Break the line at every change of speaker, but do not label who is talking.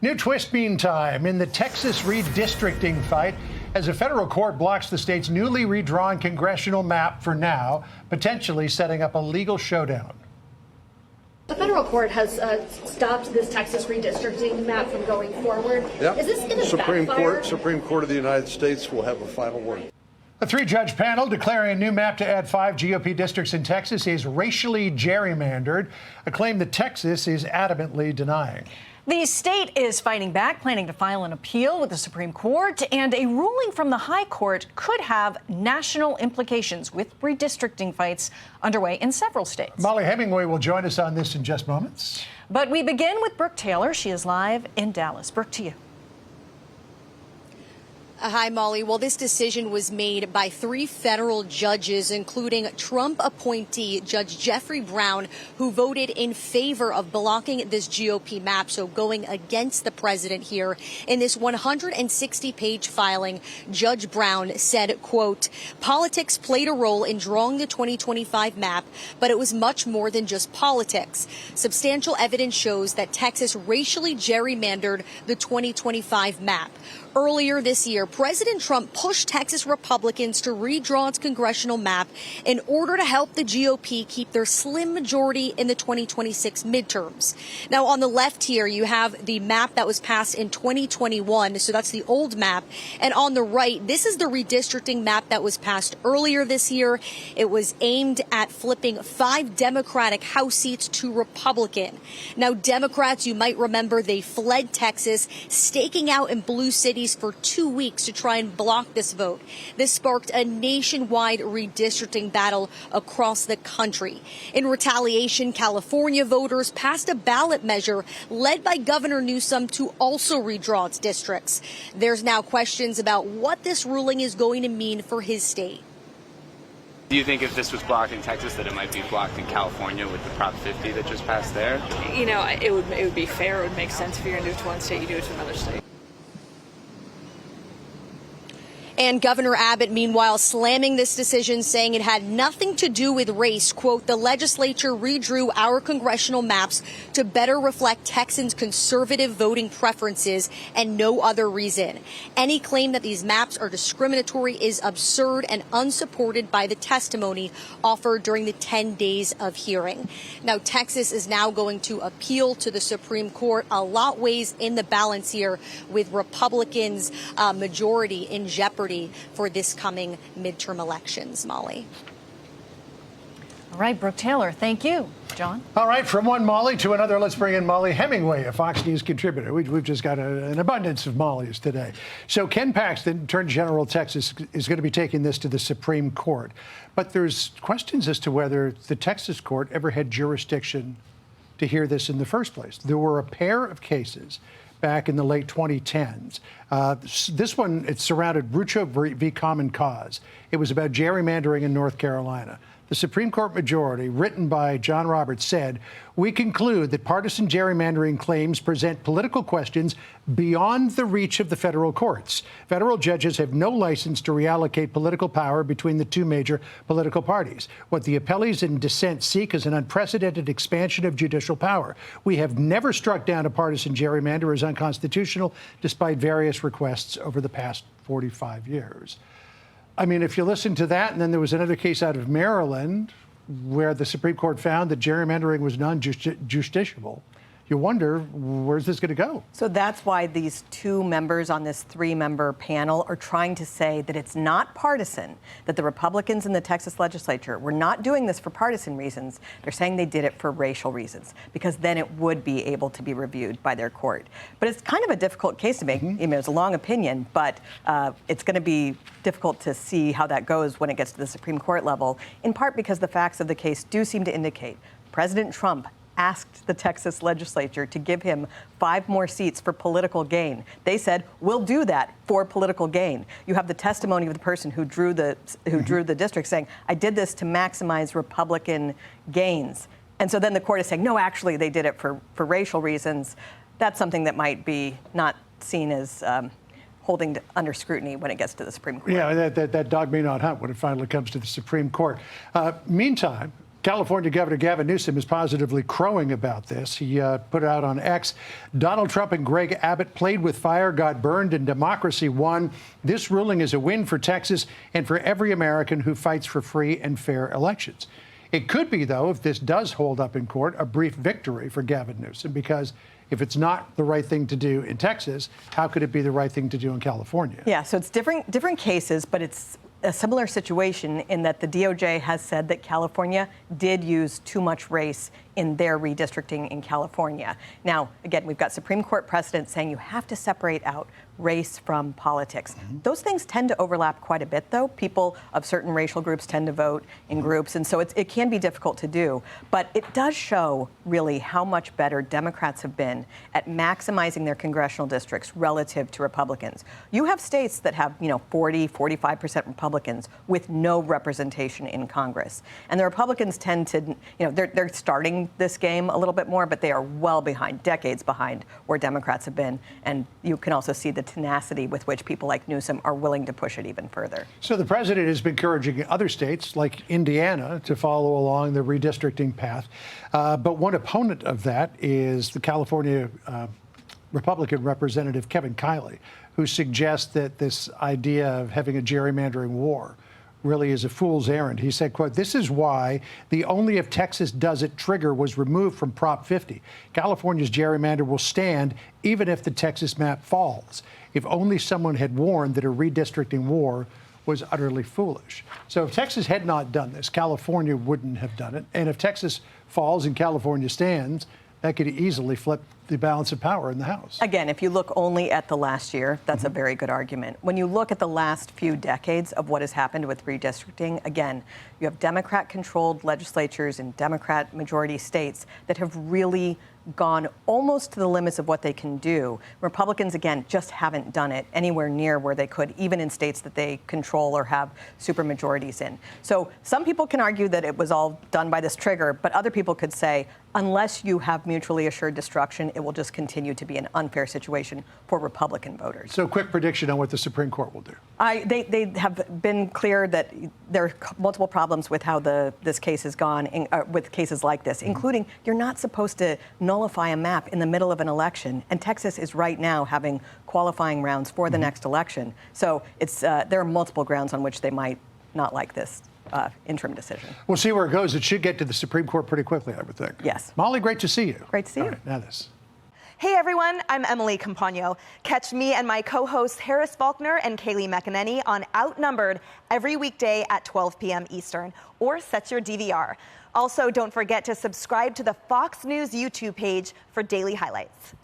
New twist meantime in the Texas redistricting fight as a federal court blocks the state's newly redrawn congressional map for now, potentially setting up a legal showdown.
The federal court has stopped this Texas redistricting map from going forward.
Yep.
Is this going to backfire?
Supreme Court of the United States will have a final word.
A three-judge panel declaring a new map to add 5 GOP districts in Texas is racially gerrymandered, a claim that Texas is adamantly denying.
The state is fighting back, planning to file an appeal with the Supreme Court, and a ruling from the High Court could have national implications with redistricting fights underway in several states.
Mollie Hemingway will join us on this in just moments.
But we begin with Brooke Taylor. She is live in Dallas. Brooke, to you.
Hi, Molly. Well, this decision was made by 3 federal judges, including Trump appointee Judge Jeffrey Brown, who voted in favor of blocking this GOP map, so going against the president here. In this 160-page filing, Judge Brown said, quote, "Politics played a role in drawing the 2025 map, but it was much more than just politics. Substantial evidence shows that Texas racially gerrymandered the 2025 map. Earlier this year, President Trump pushed Texas Republicans to redraw its congressional map in order to help the GOP keep their slim majority in the 2026 midterms. Now, on the left here, you have the map that was passed in 2021, so that's the old map. And on the right, this is the redistricting map that was passed earlier this year. It was aimed at flipping 5 Democratic House seats to Republican. Now, Democrats, you might remember, they fled Texas, staking out in blue cities for 2 weeks to try and block this vote. This sparked a nationwide redistricting battle across the country. In retaliation, California voters passed a ballot measure led by Governor Newsom to also redraw its districts. There's now questions about what this ruling is going to mean for his state.
Do you think if this was blocked in Texas that it might be blocked in California with the Prop 50 that just passed there?
You know, it would be fair. It would make sense if you're going to do it to one state, you do it to another state.
And Governor Abbott, meanwhile, slamming this decision, saying it had nothing to do with race. Quote, "The legislature redrew our congressional maps to better reflect Texans' conservative voting preferences and no other reason. Any claim that these maps are discriminatory is absurd and unsupported by the testimony offered during the 10 days of hearing." Now, Texas is now going to appeal to the Supreme Court. A lot weighs in the balance here with Republicans' majority in jeopardy for this coming midterm elections, Molly.
All right, Brooke Taylor, thank you. John?
All right, from one Mollie to another, let's bring in Mollie Hemingway, a Fox News contributor. We've just got an abundance of Mollies today. So Ken Paxton, Attorney General of Texas, is going to be taking this to the Supreme Court. But there's questions as to whether the Texas court ever had jurisdiction to hear this in the first place. There were a pair of cases back in the late 2010s. This one, it surrounded Rucho v. Common Cause. It was about gerrymandering in North Carolina. The Supreme Court majority, written by John Roberts, said, "We conclude that partisan gerrymandering claims present political questions beyond the reach of the federal courts. Federal judges have no license to reallocate political power between the 2 major political parties. What the appellees in dissent seek is an unprecedented expansion of judicial power. We have never struck down a partisan gerrymander as unconstitutional, despite various requests over the past 45 years. I mean, if you listen to that, and then there was another case out of Maryland where the Supreme Court found that gerrymandering was non-justiciable, you wonder, where's this going to go?
So that's why these 2 members on this 3-member panel are trying to say that it's not partisan, that the Republicans in the Texas legislature were not doing this for partisan reasons. They're saying they did it for racial reasons, because then it would be able to be reviewed by their court. But it's kind of a difficult case to make. You know, it's a long opinion, but it's going to be difficult to see how that goes when it gets to the Supreme Court level, in part because the facts of the case do seem to indicate President Trump asked the Texas legislature to give him 5 more seats for political gain. They said, "We'll do that for political gain." You have the testimony of the person who drew the district saying, "I did this to maximize Republican gains." And so then the court is saying, "No, actually, they did it for racial reasons." That's something that might be not seen as holding under scrutiny when it gets to the Supreme Court.
Yeah, that dog may not hunt when it finally comes to the Supreme Court. Meantime, California Governor Gavin Newsom is positively crowing about this. He put out on X, Donald Trump and Greg Abbott played with fire, got burned, and democracy won. This ruling is a win for Texas and for every American who fights for free and fair elections. It could be, though, if this does hold up in court, a brief victory for Gavin Newsom, because if it's not the right thing to do in Texas, how could it be the right thing to do in California?
Yeah, so it's different cases, but it's a similar situation in that the DOJ has said that California did use too much race in their redistricting in California. Now, again, we've got Supreme Court precedent saying you have to separate out race from politics. Those things tend to overlap quite a bit, though. People of certain racial groups tend to vote in groups, and so it can be difficult to do. But it does show, really, how much better Democrats have been at maximizing their congressional districts relative to Republicans. You have states that have, 40, 45% Republicans with no representation in Congress. And the Republicans tend to, they're starting this game a little bit more, but they are well behind, decades behind where Democrats have been. And you can also see the tenacity with which people like Newsom are willing to push it even further.
So the president has been encouraging other states like Indiana to follow along the redistricting path. But one opponent of that is the California Republican Representative Kevin Kiley, who suggests that this idea of having a gerrymandering war really is a fool's errand. He said, quote, "This is why the only if Texas does it trigger was removed from Prop 50. California's gerrymander will stand even if the Texas map falls. If only someone had warned that a redistricting war was utterly foolish." So if Texas had not done this, California wouldn't have done it. And if Texas falls and California stands, that could easily flip the balance of power in the House.
Again, if you look only at the last year, that's a very good argument. When you look at the last few decades of what has happened with redistricting, again, you have Democrat-controlled legislatures in Democrat-majority states that have really gone almost to the limits of what they can do. Republicans, again, just haven't done it anywhere near where they could, even in states that they control or have supermajorities in. So some people can argue that it was all done by this trigger, but other people could say, unless you have mutually assured destruction, it will just continue to be an unfair situation for Republican voters.
So quick prediction on what the Supreme Court will do.
They have been clear that there are multiple problems with how this case has gone with cases like this, including you're not supposed to nullify a map in the middle of an election, and Texas is right now having qualifying rounds for the next election. So there are multiple grounds on which they might not like this interim decision.
We'll see where it goes. It should get to the Supreme Court pretty quickly, I would think.
Yes.
Mollie, great to see you.
Great to see you.
All right, now this.
Hey everyone, I'm Emily Campagno. Catch me and my co-hosts Harris Faulkner and Kaylee McEnany on Outnumbered every weekday at 12 p.m. Eastern, or set your DVR. Also, don't forget to subscribe to the Fox News YouTube page for daily highlights.